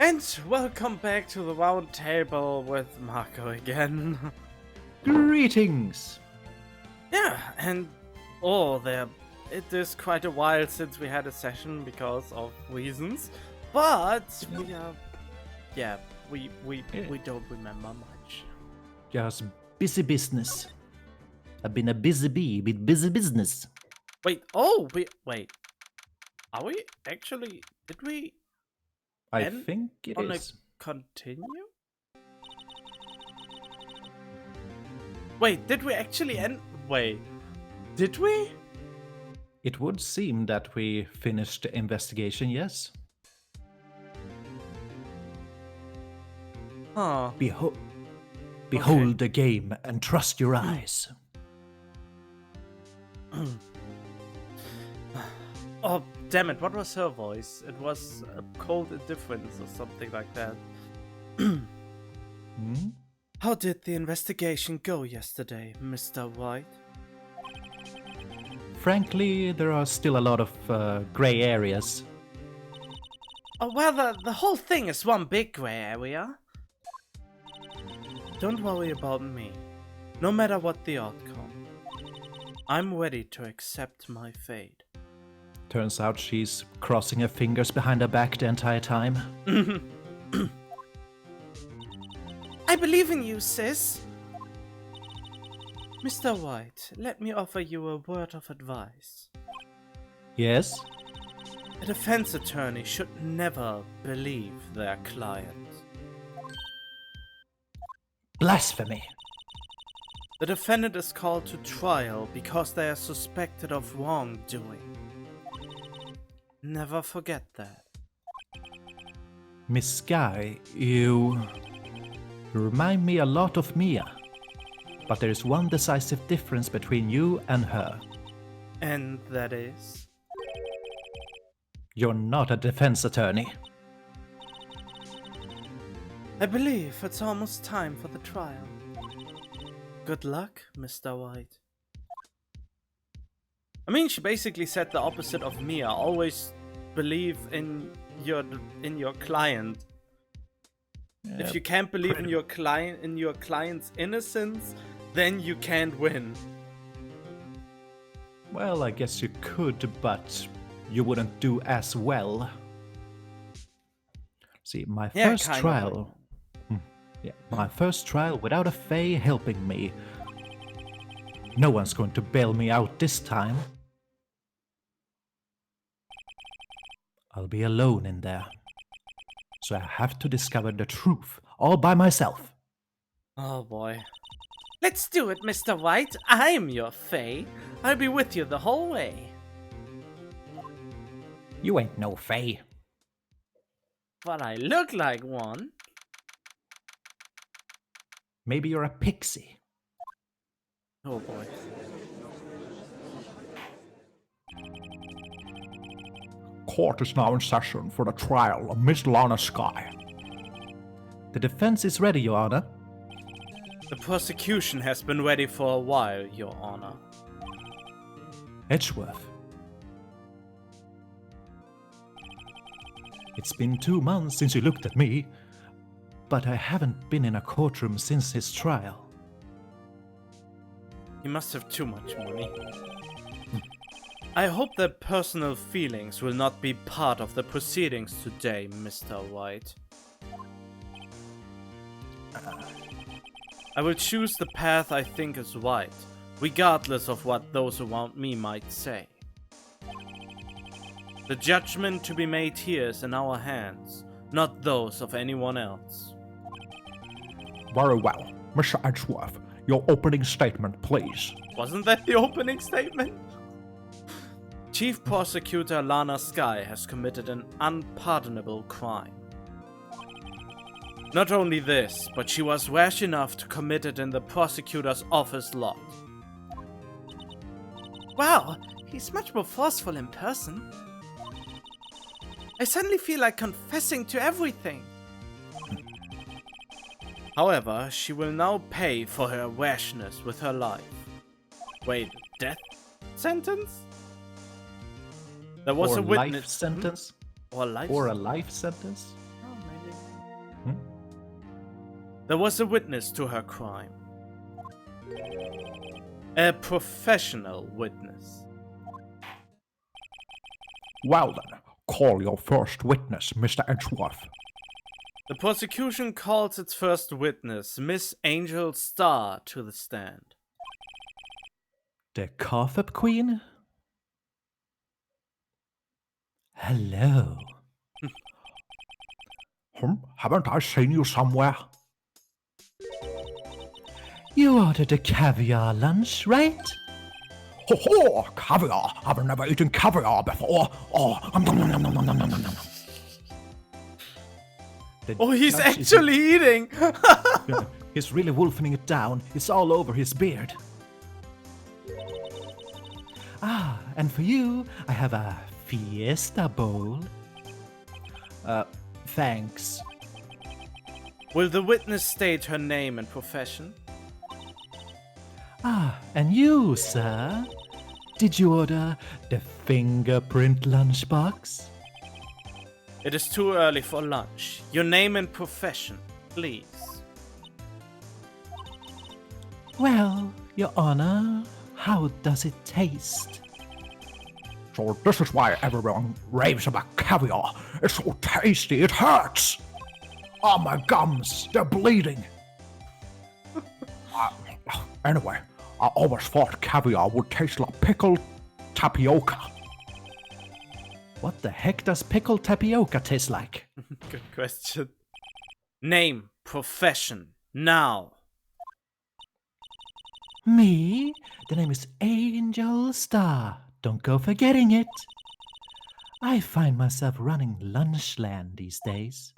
And welcome back to the round table with Marco again. Greetings! Yeah, and it is quite a while since we had a session because of reasons, but we don't remember much. Just busy business. I've been a busy bee with busy business. Wait. Are we actually? Did we I end think it on is. a continue? Wait, did we actually end? Wait, did we? It would seem that we finished the investigation, yes? Huh. Behold the game and trust your eyes. Oh, damn it, what was her voice? It was a cold indifference or something like that. How did the investigation go yesterday, Mr. Wright? Frankly, there are still a lot of gray areas. Oh, well, the whole thing is one big gray area. Don't worry about me. No matter what the outcome, I'm ready to accept my fate. Turns out she's crossing her fingers behind her back the entire time. I believe in you, sis. Mr. White, let me offer you a word of advice. Yes? A defense attorney should never believe their client. Blasphemy! The defendant is called to trial because they are suspected of wrongdoing. Never forget that. Miss Sky, you remind me a lot of Mia. But there is one decisive difference between you and her. And that is? You're not a defense attorney. I believe it's almost time for the trial. Good luck, Mr. White. I mean, she basically said the opposite of Mia. Always believe in your client. Yeah, if you can't believe in your client's innocence, then you can't win. Well, I guess you could, but you wouldn't do as well. See, my first trial. My first trial without a Fae helping me. No one's going to bail me out this time. I'll be alone in there. So I have to discover the truth all by myself. Oh boy. Let's do it, Mr. White. I'm your Fae. I'll be with you the whole way. You ain't no Fae. But I look like one. Maybe you're a pixie. Oh boy. Court is now in session for the trial of Miss Lana Sky. The defense is ready, Your Honor. The prosecution has been ready for a while, Your Honor. Edgeworth. It's been 2 months since you looked at me, but I haven't been in a courtroom since his trial. You must have too much money. I hope that personal feelings will not be part of the proceedings today, Mr. White. I will choose the path I think is right, regardless of what those around me might say. The judgment to be made here is in our hands, not those of anyone else. Very well. Mr. Edgeworth, your opening statement, please. Wasn't that the opening statement? Chief Prosecutor Lana Sky has committed an unpardonable crime. Not only this, but she was rash enough to commit it in the prosecutor's office lot. Wow, he's much more forceful in person. I suddenly feel like confessing to everything. However, she will now pay for her rashness with her life. Wait, death sentence? There was a witness. Life sentence? Or life? Or a life sentence? Oh, maybe. There was a witness to her crime. A professional witness. Well then, call your first witness, Mr. Edgeworth. The prosecution calls its first witness, Miss Angel Starr, to the stand. The cough-up queen? Hello. Haven't I seen you somewhere? You ordered a caviar lunch, right? Ho, caviar! I've never eaten caviar before. Oh, Oh, he's actually eating! He's really wolfing it down. It's all over his beard. Ah, and for you, I have a fiesta bowl. Thanks. Will the witness state her name and profession? Ah, and you, sir? Did you order the fingerprint lunchbox? It is too early for lunch. Your name and profession, please. Well, Your Honor, how does it taste? So this is why everyone raves about caviar. It's so tasty, it hurts. Oh, my gums, they're bleeding. Anyway, I always thought caviar would taste like pickled tapioca. What the heck does pickled tapioca taste like? Good question. Name, profession, now. Me? The name is Angel Star. Don't go forgetting it. I find myself running Lunchland these days.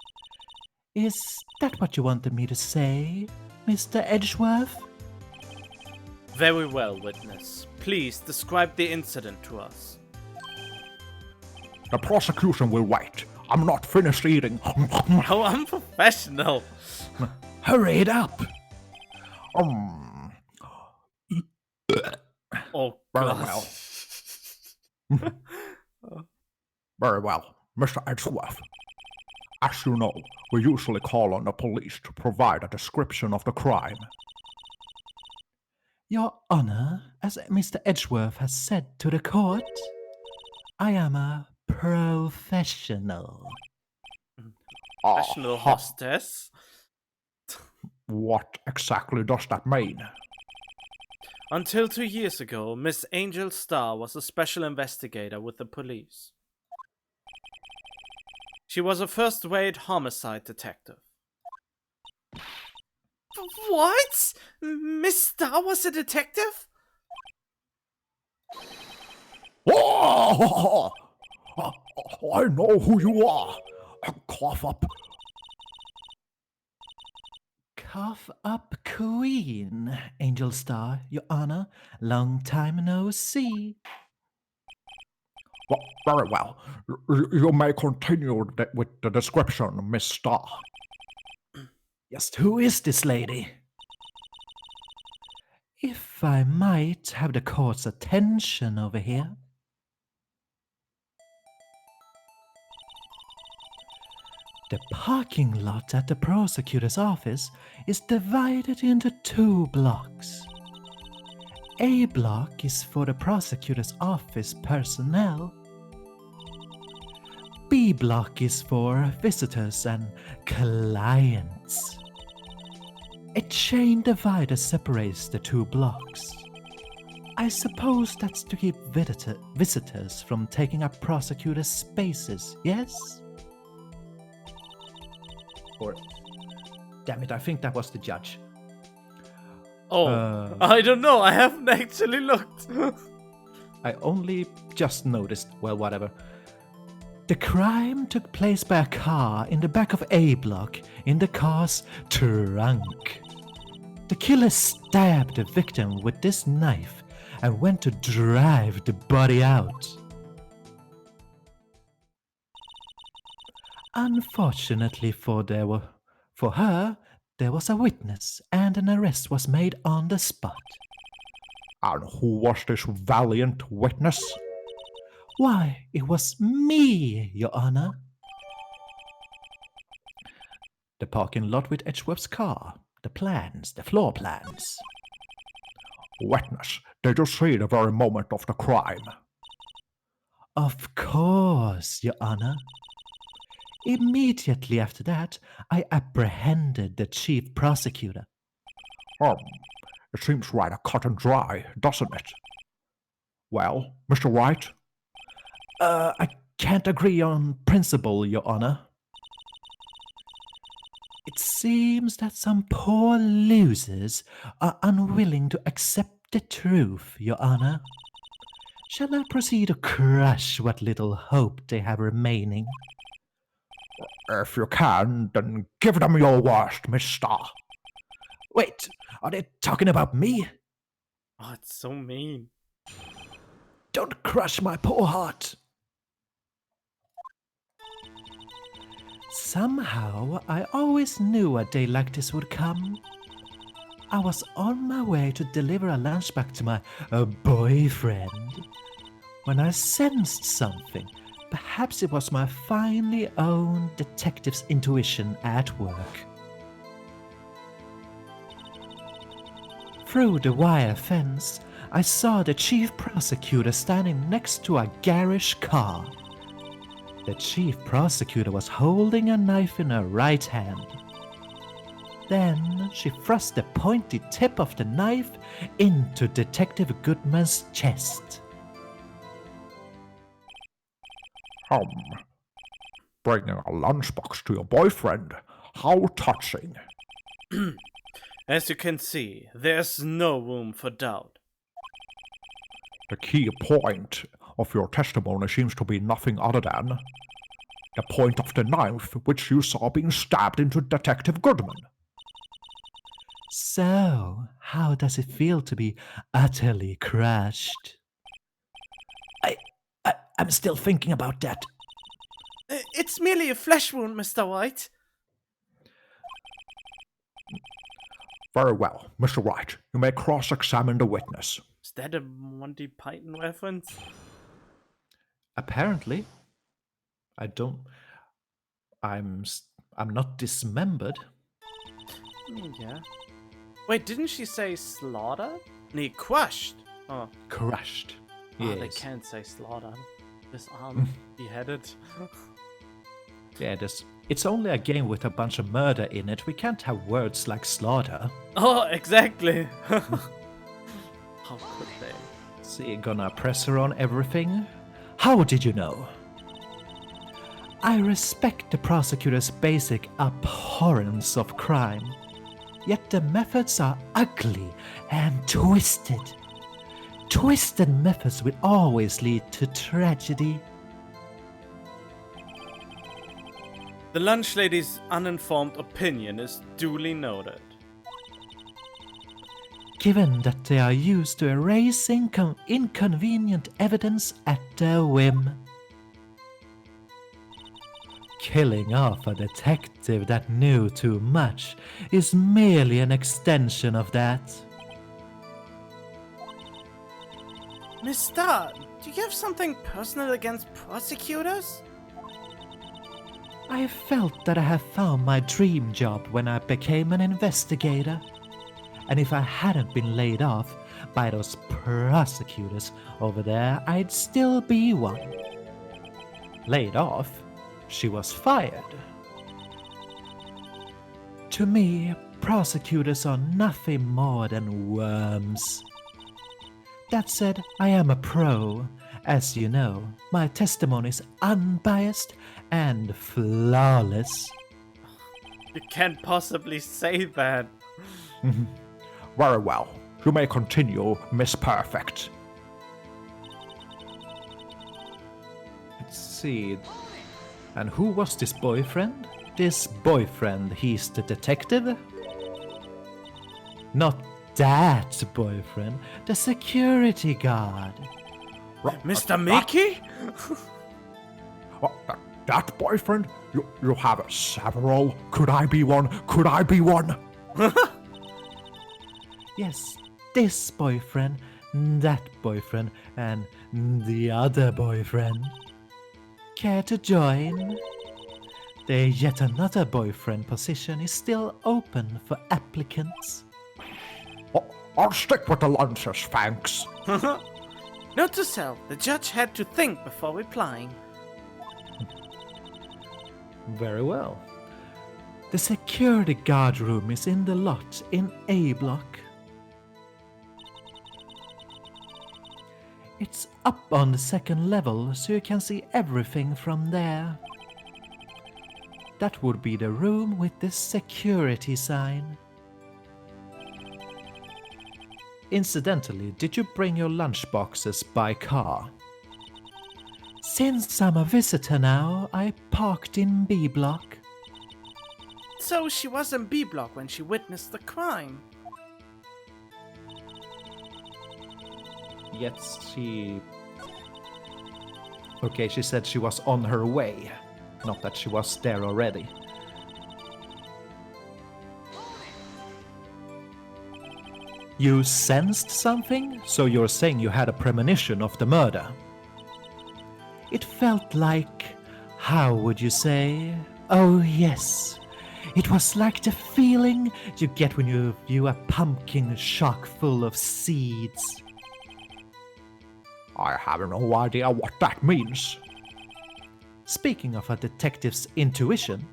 Is that what you wanted me to say, Mr. Edgeworth? Very well, witness. Please describe the incident to us. The prosecution will wait. I'm not finished eating. How unprofessional! Hurry it up! Oh, Very God. well. Very well, Mr. Edgeworth. As you know, we usually call on the police to provide a description of the crime. Your Honor, as Mr. Edgeworth has said to the court, I am a professional. Professional hostess? What exactly does that mean? Until 2 years ago, Miss Angel Starr was a special investigator with the police. She was a first-rate homicide detective. What? Miss Starr was a detective? Oh, I know who you are. Cough up. Cough up queen, Angel Star, Your Honor. Long time no see. Well, very well. You may continue with the description, Miss Starr. Just who is this lady? If I might have the court's attention over here. The parking lot at the prosecutor's office is divided into 2 blocks. A block is for the prosecutor's office personnel. B block is for visitors and clients. A chain divider separates the 2 blocks. I suppose that's to keep visitors from taking up prosecutor's spaces, yes? Or, damn it, I think that was the judge. Oh, I don't know, I haven't actually looked. I only just noticed, well, whatever. The crime took place by a car in the back of A block in the car's trunk. The killer stabbed the victim with this knife and went to drive the body out. Unfortunately for her, there was a witness and an arrest was made on the spot. And who was this valiant witness? Why, it was me, Your Honor. The parking lot with Edgeworth's car. plans, the floor plans. Witness, did you see the very moment of the crime? Of course, Your Honor. Immediately after that, I apprehended the chief prosecutor. It seems rather cut and dry, doesn't it? Well, Mr. Wright? I can't agree on principle, Your Honor. It seems that some poor losers are unwilling to accept the truth, Your Honor. Shall I proceed to crush what little hope they have remaining? If you can, then give them your worst, mister. Wait, are they talking about me? Oh, it's so mean. Don't crush my poor heart. Somehow, I always knew a day like this would come. I was on my way to deliver a lunch back to my boyfriend when I sensed something. Perhaps it was my finely owned detective's intuition at work. Through the wire fence, I saw the chief prosecutor standing next to a garish car. The chief prosecutor was holding a knife in her right hand. Then she thrust the pointy tip of the knife into Detective Goodman's chest. Bringing a lunchbox to your boyfriend? How touching. As you can see, there's no room for doubt. The key point of your testimony seems to be nothing other than the point of the knife which you saw being stabbed into Detective Goodman. So, how does it feel to be utterly crushed? I'm still thinking about that. It's merely a flesh wound, Mr. White. Very well, Mr. Wright. You may cross-examine the witness. Is that a Monty Python reference? Apparently. I'm not dismembered. Yeah. Wait, didn't she say slaughtered? Nee, crushed. Oh. Crushed. Oh, they Yes. can't say slaughtered. This arm beheaded. Yeah, it's only a game with a bunch of murder in it. We can't have words like slaughter. Oh, exactly. How could they? See, gonna press her on everything? How did you know? I respect the prosecutor's basic abhorrence of crime, yet the methods are ugly and twisted. Twisted methods will always lead to tragedy. The lunch lady's uninformed opinion is duly noted. Given that they are used to erasing inconvenient evidence at their whim. Killing off a detective that knew too much is merely an extension of that. Mister, do you have something personal against prosecutors? I felt that I had found my dream job when I became an investigator. And if I hadn't been laid off by those prosecutors over there, I'd still be one. Laid off? She was fired. To me, prosecutors are nothing more than worms. That said, I am a pro. As you know, my testimony is unbiased and flawless. You can't possibly say that. Very well. You may continue, Miss Perfect. Let's see. And who was this boyfriend? This boyfriend, he's the detective? Not that boyfriend, the security guard. Mr. Mickey? That boyfriend? You have several? Could I be one? Could I be one? Yes, this boyfriend, that boyfriend, and the other boyfriend. Care to join? The yet another boyfriend position is still open for applicants. I'll stick with the lunches, thanks. Note to self, the judge had to think before replying. Very well. The security guard room is in the lot in A block. It's up on the second level, so you can see everything from there. That would be the room with the security sign. Incidentally, did you bring your lunchboxes by car? Since I'm a visitor now, I parked in B block. So she was in B block when she witnessed the crime. Yet she... Okay, she said she was on her way. Not that she was there already. You sensed something? So you're saying you had a premonition of the murder? It felt like... how would you say? Oh yes. It was like the feeling you get when you view a pumpkin shock full of seeds. I have no idea what that means. Speaking of a detective's intuition,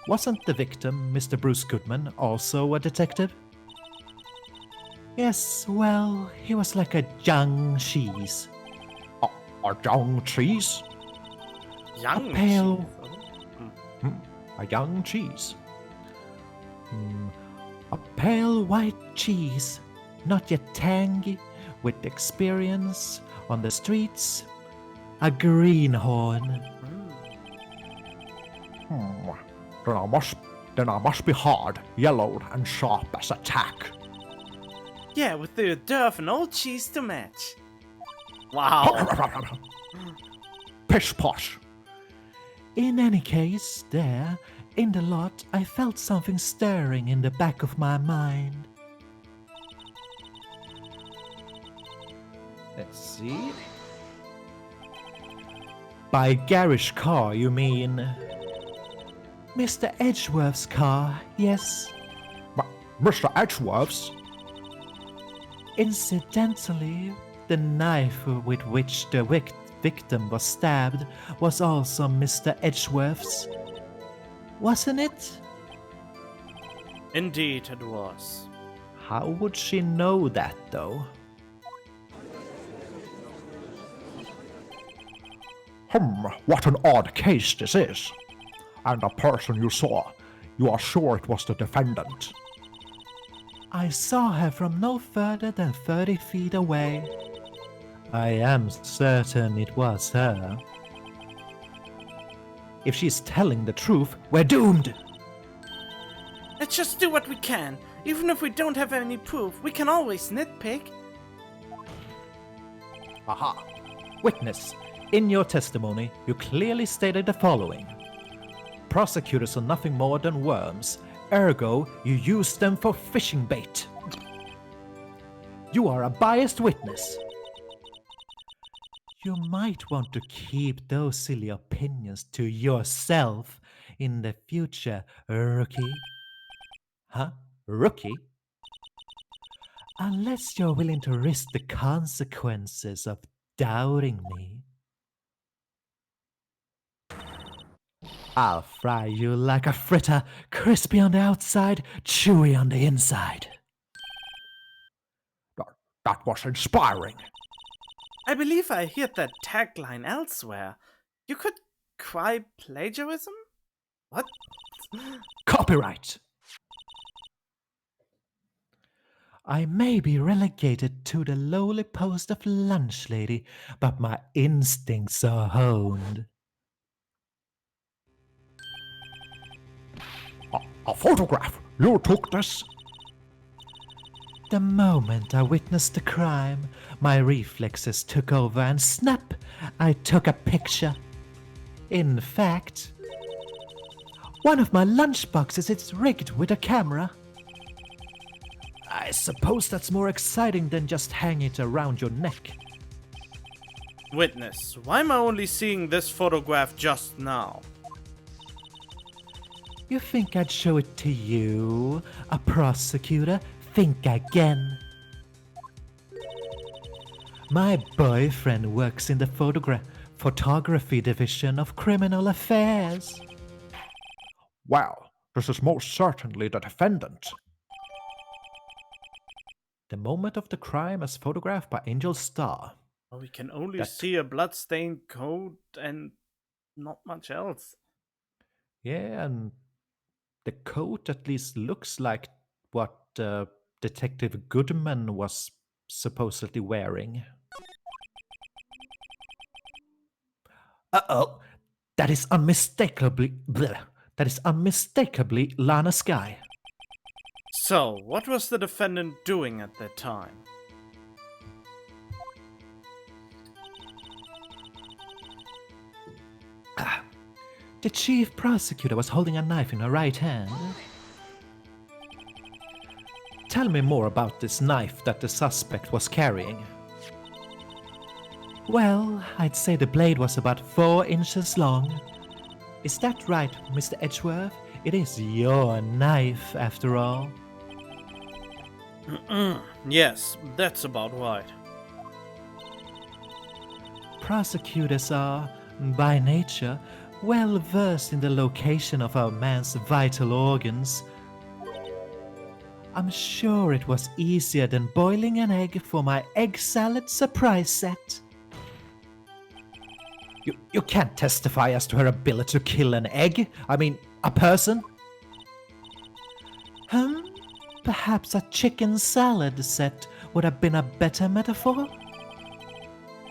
wasn't the victim, Mr. Bruce Goodman, also a detective? Yes, well, he was like a young cheese. A young cheese? Young A pale- cheese. A young cheese. A pale white cheese, not yet tangy, with experience on the streets. A greenhorn. Then I must be hard, yellowed, and sharp as a tack. Yeah, with the odor of an old cheese to match. Wow. Pish posh. In any case, there, in the lot, I felt something stirring in the back of my mind. Let's see. By garage car, you mean... Mr. Edgeworth's car, yes. Mr. Edgeworth's? Incidentally, the knife with which the victim was stabbed was also Mr. Edgeworth's. Wasn't it? Indeed it was. How would she know that, though? What an odd case this is. And the person you saw, you are sure it was the defendant? I saw her from no further than 30 feet away. I am certain it was her. If she's telling the truth, we're doomed! Let's just do what we can. Even if we don't have any proof, we can always nitpick. Aha! Witness, in your testimony, you clearly stated the following. Prosecutors are nothing more than worms, ergo, you use them for fishing bait. You are a biased witness. You might want to keep those silly opinions to yourself in the future, rookie. Huh? Rookie? Unless you're willing to risk the consequences of doubting me. I'll fry you like a fritter, crispy on the outside, chewy on the inside. That was inspiring. I believe I heard that tagline elsewhere. You could cry plagiarism? What? Copyright! I may be relegated to the lowly post of lunch lady, but my instincts are honed. A photograph? You took this? The moment I witnessed the crime, my reflexes took over and snap, I took a picture. In fact, one of my lunchboxes is rigged with a camera. I suppose that's more exciting than just hanging it around your neck. Witness, why am I only seeing this photograph just now? You think I'd show it to you, a prosecutor? Think again. My boyfriend works in the photography division of criminal affairs. Well, this is most certainly the defendant. The moment of the crime as photographed by Angel Starr. We can only That- see a bloodstained coat and not much else. Yeah, and the coat at least looks like what Detective Goodman was supposedly wearing. Uh-oh, that is unmistakably Lana Skye. So, what was the defendant doing at that time? The chief prosecutor was holding a knife in her right hand. Tell me more about this knife that the suspect was carrying. Well, I'd say the blade was about 4 inches long. Is that right, Mr. Edgeworth? It is your knife, after all. Yes, that's about right. Prosecutors are, by nature, well versed in the location of a man's vital organs. I'm sure it was easier than boiling an egg for my egg salad surprise set. You can't testify as to her ability to kill an egg. I mean, a person. Perhaps a chicken salad set would have been a better metaphor?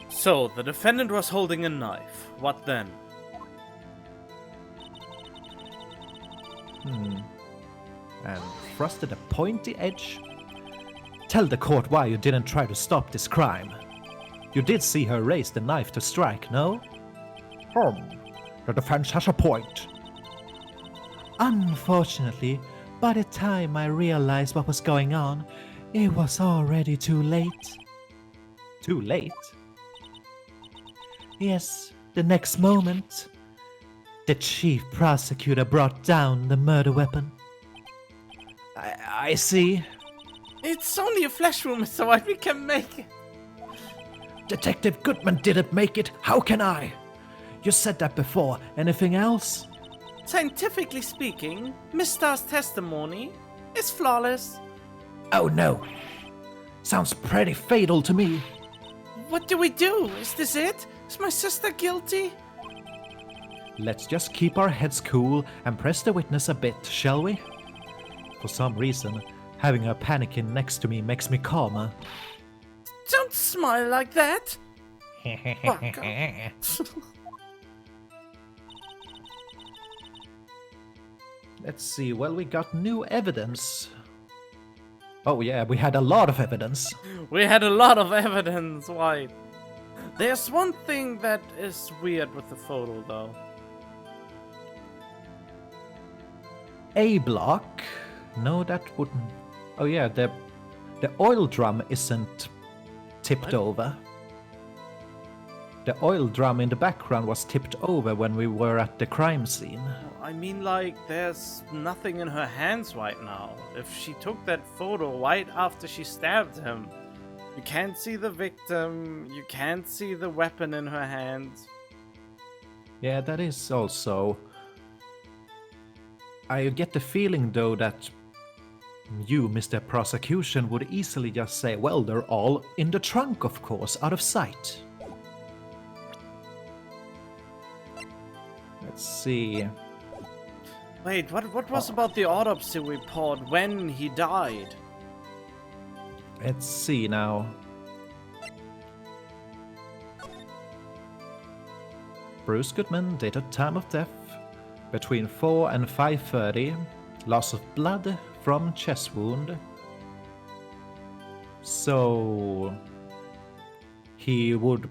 So, the defendant was holding a knife. What then? And thrusted a pointy edge. Tell the court why you didn't try to stop this crime. You did see her raise the knife to strike, no? The defense has a point. Unfortunately, by the time I realized what was going on, it was already too late. Too late? Yes, the next moment, the chief prosecutor brought down the murder weapon. I see. It's only a flesh wound, Mr. White. We can make it. Detective Goodman didn't make it. How can I? You said that before. Anything else? Scientifically speaking, Miss Starr's testimony is flawless. Oh no. Sounds pretty fatal to me. What do we do? Is this it? Is my sister guilty? Let's just keep our heads cool and press the witness a bit, shall we? For some reason, having her panicking next to me makes me calmer. Don't smile like that. Baka. Let's see, well, we got new evidence. Oh yeah, we had a lot of evidence. We had a lot of evidence, White. There's one thing that is weird with the photo, though. A block? No, that wouldn't. Oh yeah, the oil drum isn't tipped over. The oil drum in the background was tipped over when we were at the crime scene. I mean, like, there's nothing in her hands right now. If she took that photo right after she stabbed him, you can't see the victim, you can't see the weapon in her hands. Yeah, that is also. I get the feeling, though, that you, Mr. Prosecution, would easily just say, well, they're all in the trunk, of course, out of sight. Let's see. Wait, what was about the autopsy report when he died? Let's see now. Bruce Goodman, date of time of death, between 4 and 5:30. Loss of blood from chest wound. So he would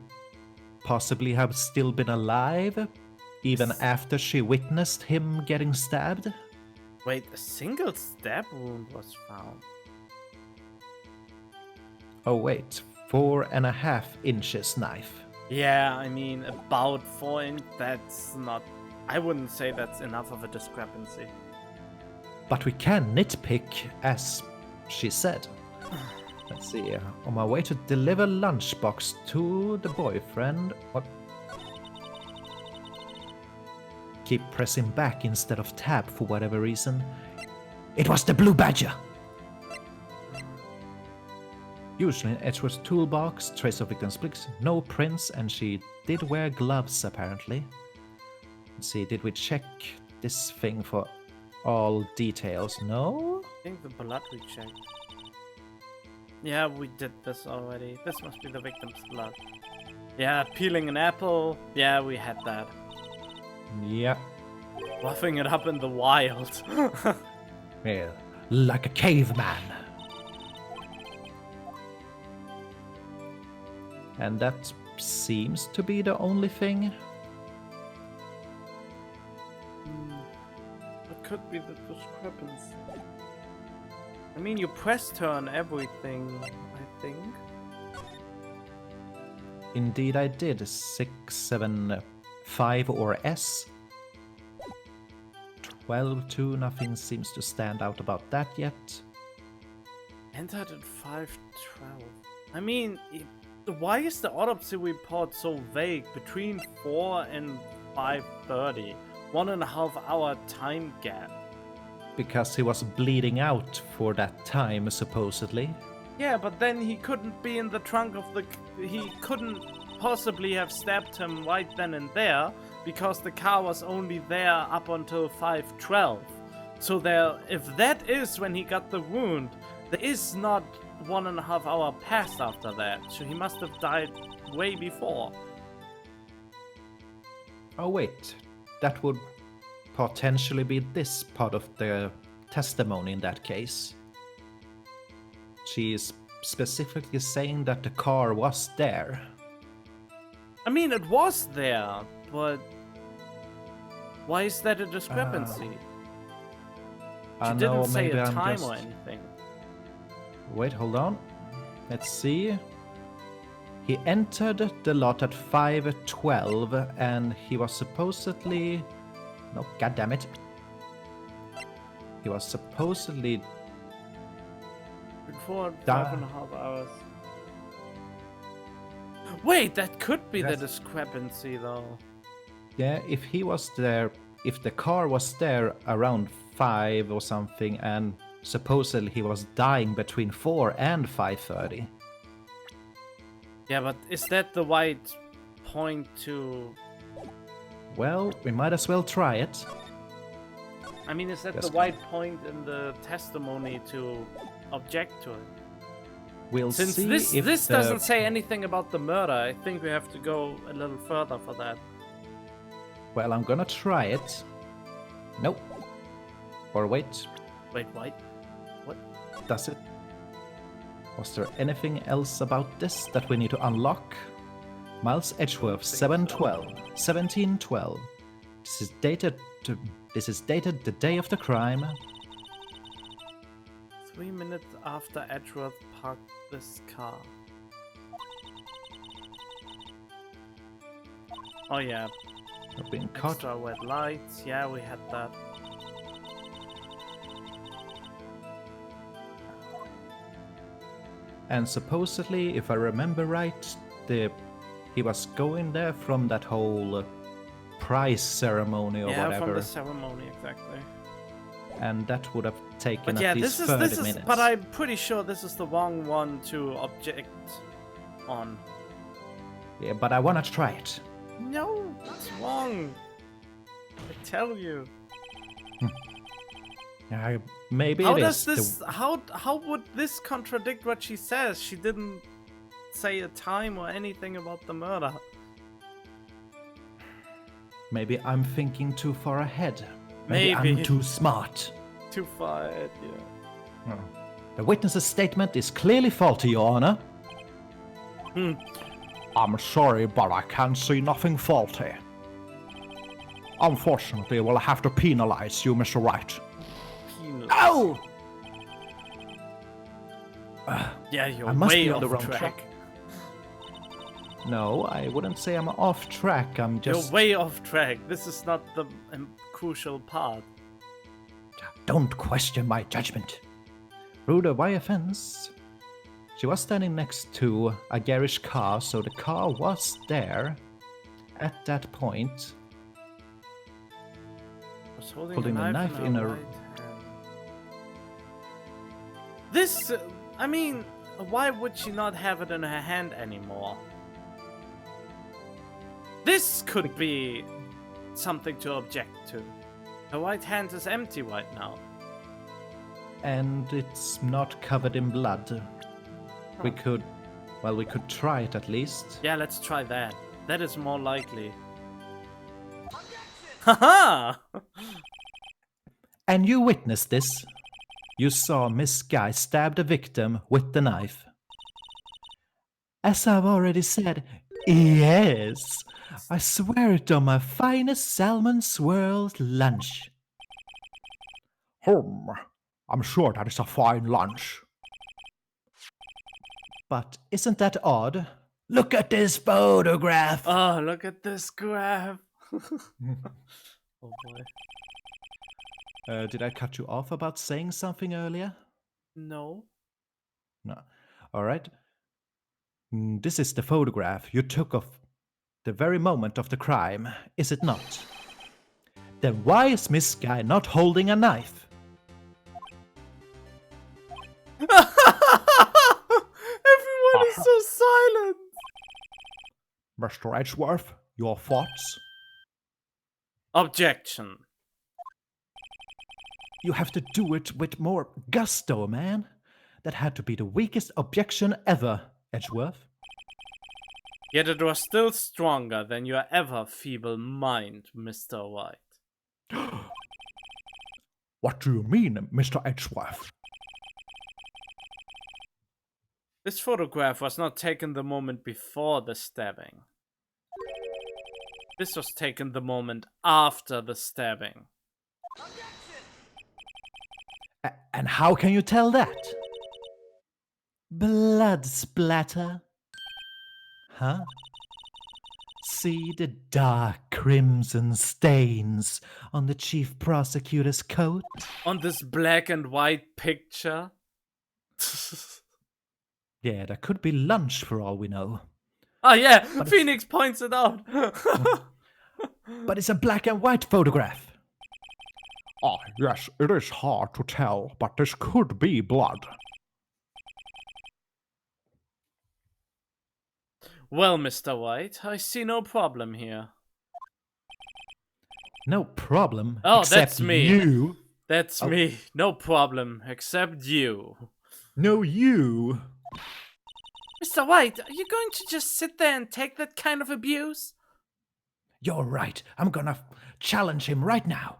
possibly have still been alive even after she witnessed him getting stabbed? Wait, a single stab wound was found. Oh wait, 4.5 inches knife. Yeah, I mean, about 4 inch, that's not... I wouldn't say that's enough of a discrepancy. But we can nitpick, as she said. Let's see. On my way to deliver lunchbox to the boyfriend. What? Keep pressing back instead of tab for whatever reason. It was the blue badger! Usually in Edgeworth's toolbox, trace of victim's bricks, no prints, and she did wear gloves apparently. Let's see, did we check this thing for all details? No? I think the blood we checked. Yeah, we did this already. This must be the victim's blood. Yeah, peeling an apple. Yeah, we had that. Yeah. Roughing it up in the wild. Yeah. Like a caveman. And that seems to be the only thing. What could be the discrepancy? I mean, you pressed her on everything, I think. Indeed I did. 675 or S. 12-2, nothing seems to stand out about that yet. Entered at 5:12. I mean, why is the autopsy report so vague? Between 4 and 5:30. 1.5 hour time gap. Because he was bleeding out for that time, supposedly. Yeah, but then he couldn't be in the trunk of the... He couldn't possibly have stabbed him right then and there, because the car was only there up until 5:12. So there, if that is when he got the wound, there is not 1.5 hour past after that. So he must have died way before. Oh wait, that would potentially be this part of the testimony in that case. She is specifically saying that the car was there. I mean, it was there, but why is that a discrepancy? She didn't say a time or anything. Wait, hold on. Let's see. He entered the lot at 5:12 and he was supposedly... No, goddammit. He was supposedly... Before 5.5 hours. Wait, that could be the discrepancy though. Yeah, if he was there... If the car was there around 5 or something and supposedly he was dying between 4 and 5:30. Yeah, but is that the right point to... Well, we might as well try it. I mean, is that Yes, the right point in the testimony to object to it? We'll Since see this if this the- doesn't say anything about the murder, I think we have to go a little further for that. Well, I'm gonna try it. Nope. Or wait, Wait, what? What? does it? Was there anything else about this that we need to unlock? Miles Edgeworth, 1712. This is dated the day of the crime. 3 minutes after Edgeworth parked this car. Oh yeah, I've been caught. extra red lights. Yeah, we had that. And supposedly, if I remember right, he was going there from that whole prize ceremony or Yeah, whatever. from the ceremony, exactly. And that would have taken But yeah, at least this 30 is. minutes. But I'm pretty sure this is the wrong one to object on. Yeah, but I wanna try it. No, it's wrong. I tell you. Maybe How it does is. this? How would this contradict what she says? She didn't say a time or anything about the murder. Maybe I'm thinking too far ahead. Maybe. I'm too smart. Too far ahead, yeah. The witness's statement is clearly faulty, Your Honor. I'm sorry, but I can't see nothing faulty. Unfortunately, we'll have to penalize you, Mr. Wright. Penalized. Ow! Yeah, you're I must way be off on the wrong track. track. No, I wouldn't say I'm off track. I'm just. You're way off track. This is not the crucial part. Don't question my judgment. Through the wire fence. She was standing next to a garage car, so the car was there at that point. Was holding Holding a the knife knife in in her a- right hand. This, I mean, why would she not have it in her hand anymore? This could be something to object to. Her right hand is empty right now. And it's not covered in blood. We could try it at least. Yeah, let's try that. That is more likely. Haha! And you witnessed this. You saw Miss Guy stab the victim with the knife. As I've already said, yes, I swear it on my finest salmon swirled lunch. I'm sure that is a fine lunch. But isn't that odd? Look at this photograph! Oh, look at this graph. Oh boy. Did I cut you off about saying something earlier? No. No. Alright. This is the photograph you took of the very moment of the crime, is it not? Then why is Miss Guy not holding a knife? Everyone is so silent. Mr. Edgeworth, your thoughts? Objection. You have to do it with more gusto, man. That had to be the weakest objection ever, Edgeworth. Yet it was still stronger than your ever feeble mind, Mr. Wright. What do you mean, Mr. Edgeworth? This photograph was not taken the moment before the stabbing. This was taken the moment after the stabbing. And how can you tell that? Blood splatter? Huh? See the dark crimson stains on the chief prosecutor's coat? On this black and white picture? Yeah, that could be lunch for all we know. Oh yeah, But Phoenix points it out. But it's a black and white photograph. Ah, yes, it is hard to tell, but this could be blood. Well, Mr. White, I see no problem here. No problem. Oh, except that's me. You. That's Oh. me. No problem, except you. No, you. Mr. White, are you going to just sit there and take that kind of abuse? You're right. I'm gonna challenge him right now.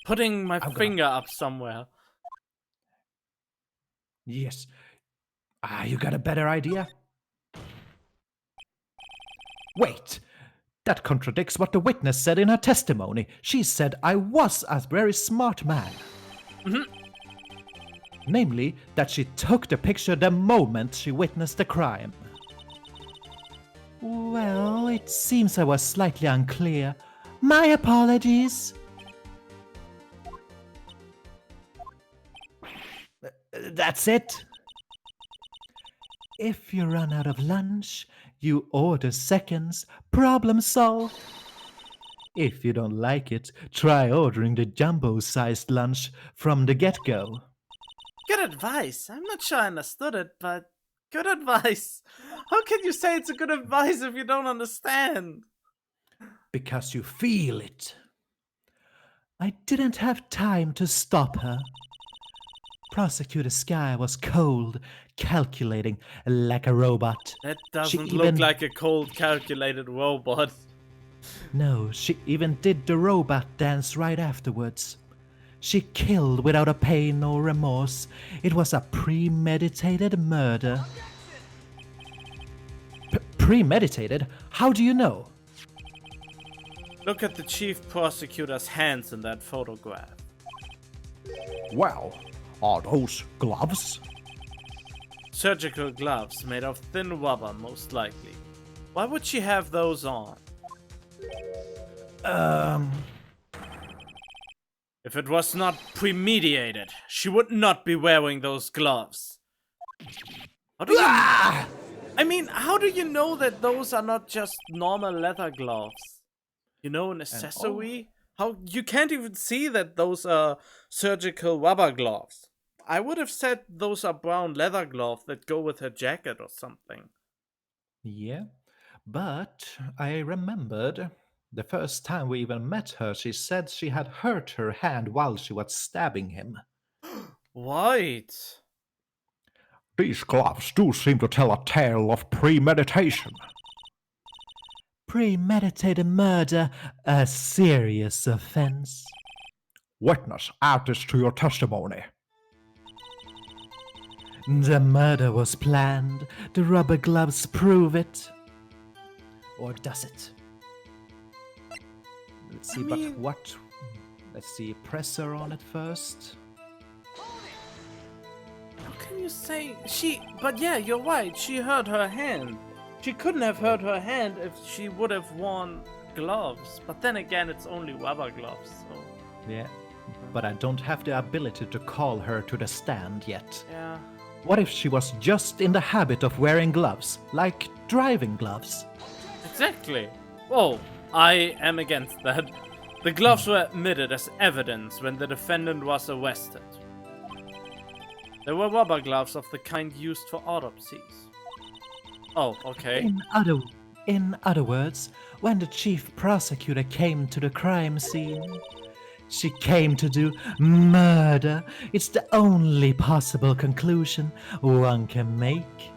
Putting my I'm finger up somewhere. Yes. You got a better idea? Wait. That contradicts what the witness said in her testimony. She said I was a very smart man. Namely, that she took the picture the moment she witnessed the crime. Well, it seems I was slightly unclear. My apologies. That's it. If you run out of lunch, you order seconds, problem solved. If you don't like it, try ordering the jumbo-sized lunch from the get-go. Good advice. I'm not sure I understood it, but good advice. How can you say it's a good advice if you don't understand? Because you feel it. I didn't have time to stop her. Prosecutor Sky was cold, calculating like a robot. That doesn't She look even- like a cold, calculated robot. No, she even did the robot dance right afterwards. She killed without a pain or remorse. It was a premeditated murder. Premeditated? How do you know? Look at the chief prosecutor's hands in that photograph. Well, are those gloves? Surgical gloves made of thin rubber, most likely. Why would she have those on? If it was not premeditated, she would not be wearing those gloves. How do you... I mean, how do you know that those are not just normal leather gloves? You know, an accessory? How you can't even see that those are surgical rubber gloves. I would have said those are brown leather gloves that go with her jacket or something. Yeah, but I remembered the first time we even met her, she said she had hurt her hand while she was stabbing him. Right. These gloves do seem to tell a tale of premeditation. Premeditated murder, a serious offense. Witness, add this to your testimony. The murder was planned. The rubber gloves prove it. Or does it? Let's see, but what? Let's see, press her on it first. How can you say she... But yeah, you're right. She hurt her hand. She couldn't have hurt her hand if she would have worn gloves. But then again, it's only rubber gloves, so... Yeah, but I don't have the ability to call her to the stand yet. Yeah. What if she was just in the habit of wearing gloves, like driving gloves? Exactly. Whoa, I am against that. The gloves were admitted as evidence when the defendant was arrested. They were rubber gloves of the kind used for autopsies. Oh, okay. In other words, when the chief prosecutor came to the crime scene, she came to do murder. It's the only possible conclusion one can make.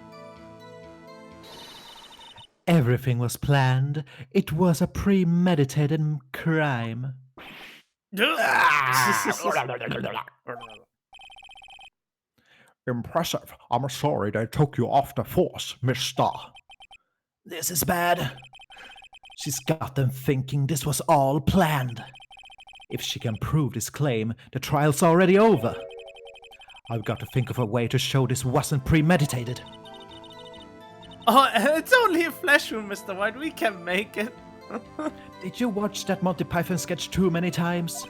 Everything was planned. It was a premeditated crime. Impressive. I'm sorry they took you off the force, mister. This is bad. She's got them thinking this was all planned. If she can prove this claim, the trial's already over. I've got to think of a way to show this wasn't premeditated. Oh, it's only a flash room, Mr. White. We can make it. Did you watch that Monty Python sketch too many times?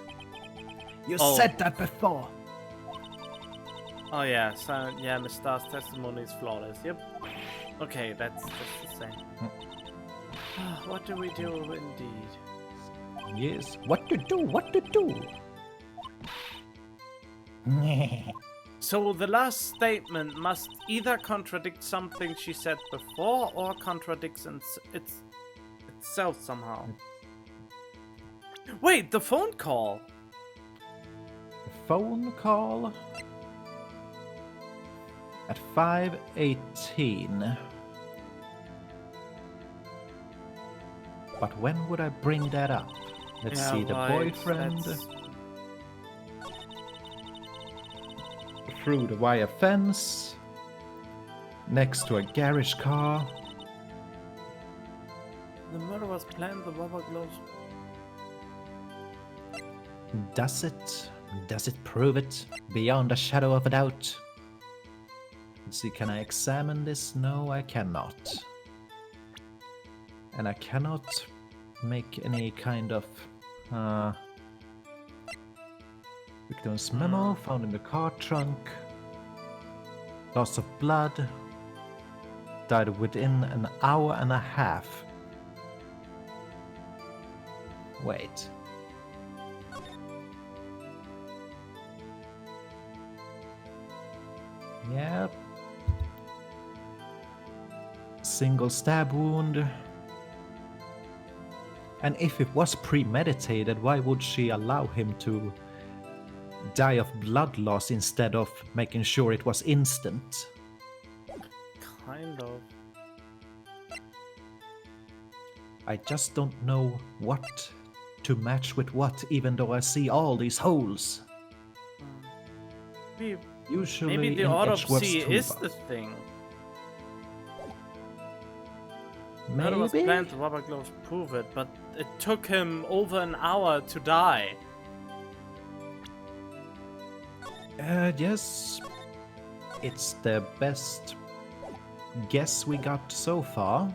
You said that before. Oh yeah, so yeah, Miss Star's testimony is flawless. Yep. Okay, that's just the same. What do we do indeed? Yes, what to do? So the last statement must either contradict something she said before or contradicts itself somehow. Wait, the phone call. Phone call at 5:18. But when would I bring that up? Let's see, the boyfriend through the wire fence next to a garage car. The murder was planned, the rubber gloves. Does it prove it beyond a shadow of a doubt? Let's see, can I examine this? No, I cannot. And I cannot make any kind of victim's memo found in the car trunk. Loss of blood. Died within an hour and a half. Wait. Yep. Single stab wound. And if it was premeditated, why would she allow him to die of blood loss instead of making sure it was instant? Kind of. I just don't know what to match with what, even though I see all these holes. Usually Maybe the in autopsy Edgeworth's is toolbox. the thing. Maybe? Murder was planned, the rubber gloves prove it, but it took him over an hour to die. Yes. It's the best guess we got so far.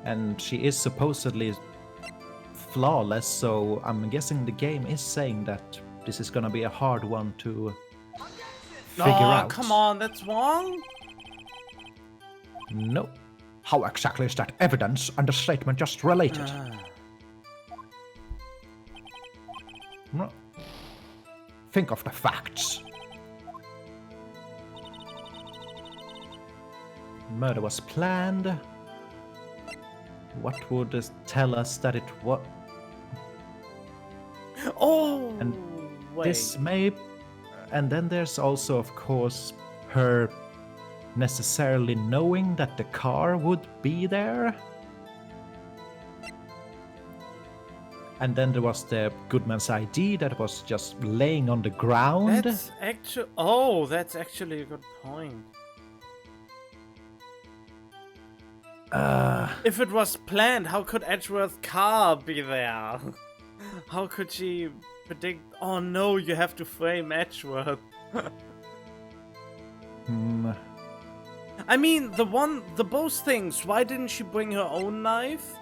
And she is supposedly flawless, so I'm guessing the game is saying that this is gonna be a hard one to figure out. Oh, come on, that's wrong? No. How exactly is that evidence and the statement just related? No. Think of the facts. Murder was planned. What would this tell us that it was? Oh, And wait. This may... And then there's also, of course, her necessarily knowing that the car would be there. And then there was the Goodman's ID that was just laying on the ground. That's actually... Oh, that's actually a good point. If it was planned, how could Edgeworth's car be there? How could she predict... Oh no, you have to frame Edgeworth. I mean, the both things, why didn't she bring her own knife?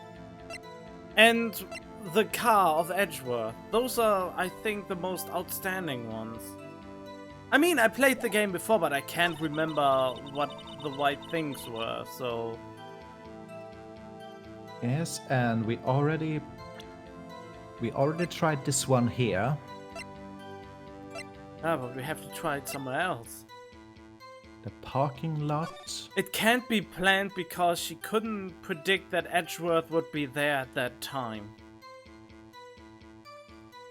And the car of Edgeworth. Those are, I think, the most outstanding ones. I mean, I played the game before, but I can't remember what the right things were, so... Yes, and we already tried this one here. Ah, but we have to try it somewhere else. The parking lot. It can't be planned because she couldn't predict that Edgeworth would be there at that time.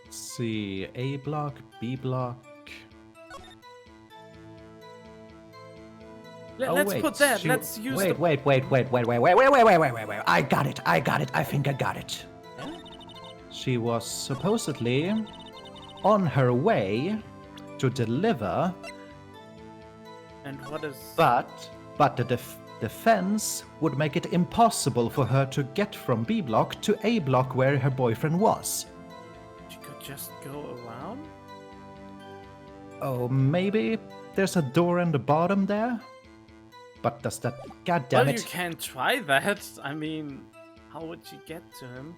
Let's see, A block, B block. Let's wait, put that. she- Let's use Wait. I got it. I think I got it. She was supposedly on her way to deliver, And what is... but the defense would make it impossible for her to get from B block to A block where her boyfriend was. She could just go around? Oh, maybe there's a door in the bottom there? But does that... God damn Well, it. you can try that. I mean, how would she get to him?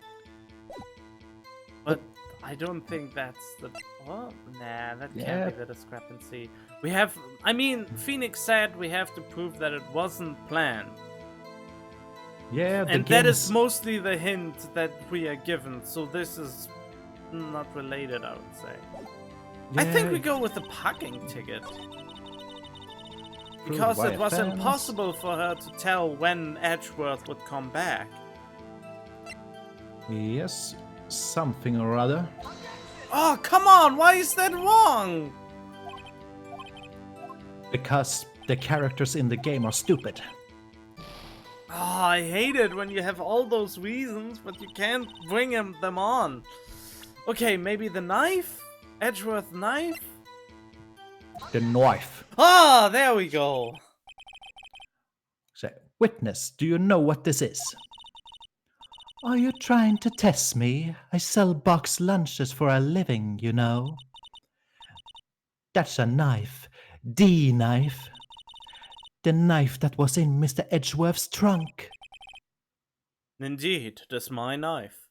But I don't think that's the... Well, nah, that can't be the discrepancy. We have... I mean, Phoenix said we have to prove that it wasn't planned. Yeah, the And that game's- is mostly the hint that we are given, so this is not related, I would say. I think we Yeah, go with the parking ticket. Proved Because by it was offense. impossible for her to tell when Edgeworth would come back. Yes, something or other. Oh, come on! Why is that wrong? Because the characters in the game are stupid. Oh, I hate it when you have all those reasons, but you can't bring them on. Okay, maybe the knife? Edgeworth knife? The knife. Ah, there we go. Say, witness, do you know what this is? Are you trying to test me? I sell box lunches for a living, you know. That's a knife. The knife. The knife that was in Mr. Edgeworth's trunk. Indeed, that's my knife.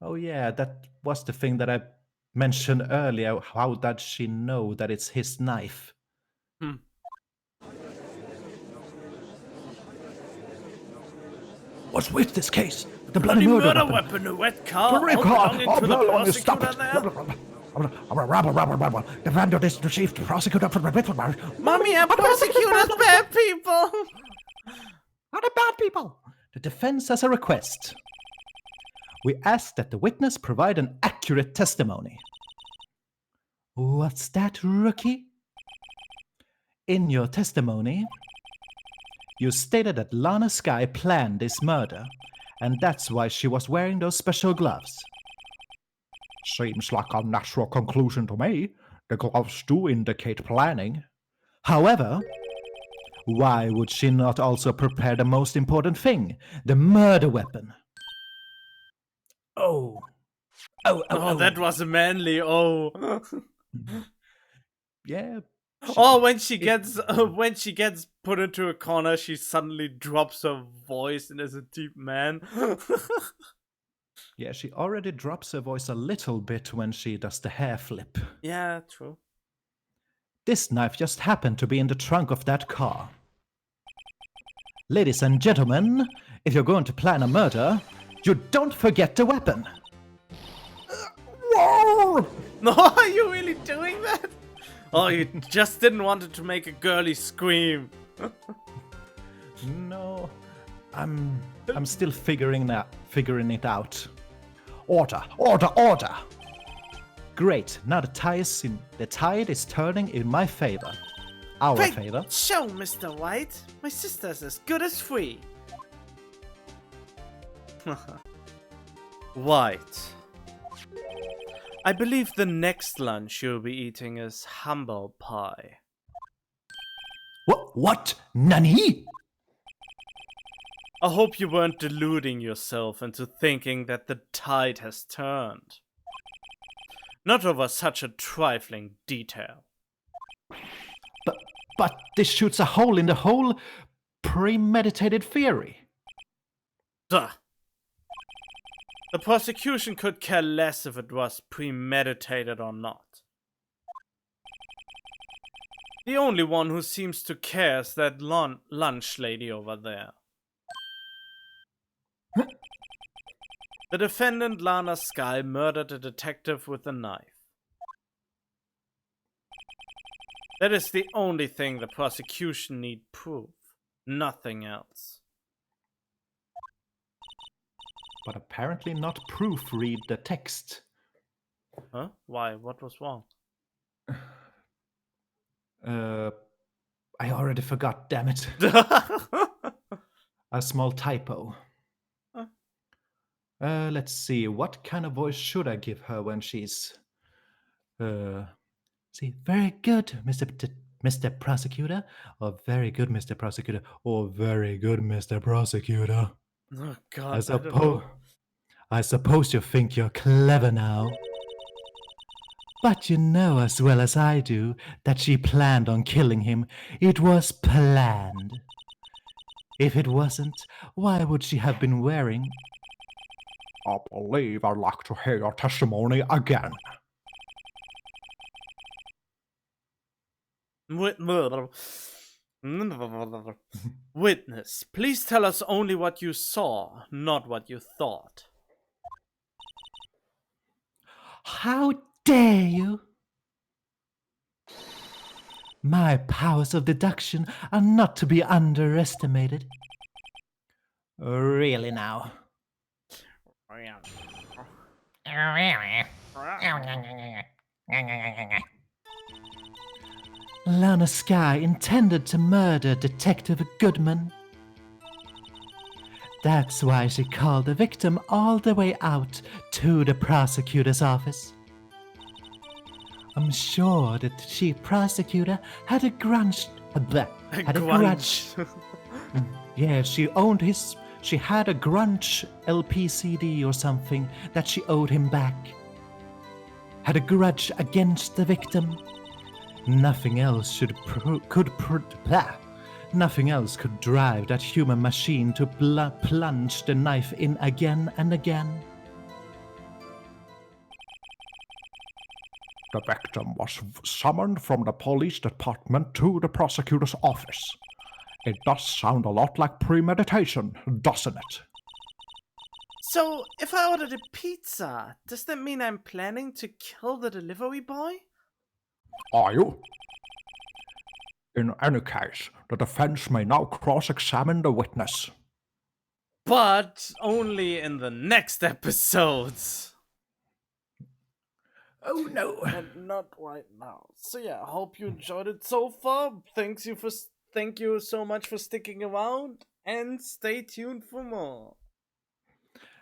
Oh yeah, that was the thing that I mentioned earlier. How does she know that it's his knife? What's with this case? The bloody The murder, murder weapon. weapon, a wet car, The all red car. belonging to the Oh, stop prosecutor it. there. The vendor is the chief prosecutor for the Mommy, our prosecutors bad people. Are the bad people? The defense has a request. We ask that the witness provide an accurate testimony. What's that, rookie? In your testimony, you stated that Lana Skye planned this murder, and that's why she was wearing those special gloves. Seems like a natural conclusion to me. The gloves do indicate planning. However, why would she not also prepare the most important thing, the murder weapon? Oh, Oh, that was a manly oh. yeah, Oh, when she gets put into a corner, she suddenly drops her voice and is a deep man. Yeah, she already drops her voice a little bit when she does the hair flip. Yeah, true. This knife just happened to be in the trunk of that car. Ladies and gentlemen, if you're going to plan a murder, you don't forget the weapon. Whoa! No, are you really doing that? Oh, you just didn't want it to make a girly scream. No, I'm still figuring it out. Order, order, order! Great, now the tide is turning in my favor. Our Great favor. show, Mr. White. My sister's as good as free. White. I believe the next lunch you'll be eating is humble pie. What? Nani? I hope you weren't deluding yourself into thinking that the tide has turned. Not over such a trifling detail. But this shoots a hole in the whole premeditated theory. Duh. The prosecution could care less if it was premeditated or not. The only one who seems to care is that lunch lady over there. The defendant, Lana Sky, murdered a detective with a knife. That is the only thing the prosecution need prove. Nothing else. But apparently not proofread the text. Huh? Why? What was wrong? I already forgot, damn it. A small typo. Let's see, what kind of voice should I give her when she's... See, very good, Mr. Prosecutor, or very good, Mr. Prosecutor, or very good, Mr. Prosecutor. Oh god, I don't know. I suppose you think you're clever now. But you know as well as I do that she planned on killing him. It was planned. If it wasn't, why would she have been wearing... I believe I'd like to hear your testimony again. Witness, please tell us only what you saw, not what you thought. How dare you? My powers of deduction are not to be underestimated. Really now. Lana Sky intended to murder Detective Goodman. That's why she called the victim all the way out to the prosecutor's office. I'm sure that the prosecutor had a grudge. Yeah, she had a grunge LPCD or something that she owed him back. Had a grudge against the victim. Nothing else nothing else could drive that human machine to plunge the knife in again and again. The victim was summoned from the police department to the prosecutor's office. It does sound a lot like premeditation, doesn't it? So, if I ordered a pizza, does that mean I'm planning to kill the delivery boy? Are you? In any case, the defense may now cross-examine the witness. But only in the next episodes. Oh no. And not right now. So yeah, I hope you enjoyed it so far. Thank you so much for sticking around, and stay tuned for more.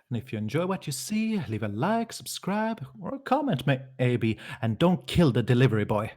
And if you enjoy what you see, leave a like, subscribe, or a comment maybe, and don't kill the delivery boy.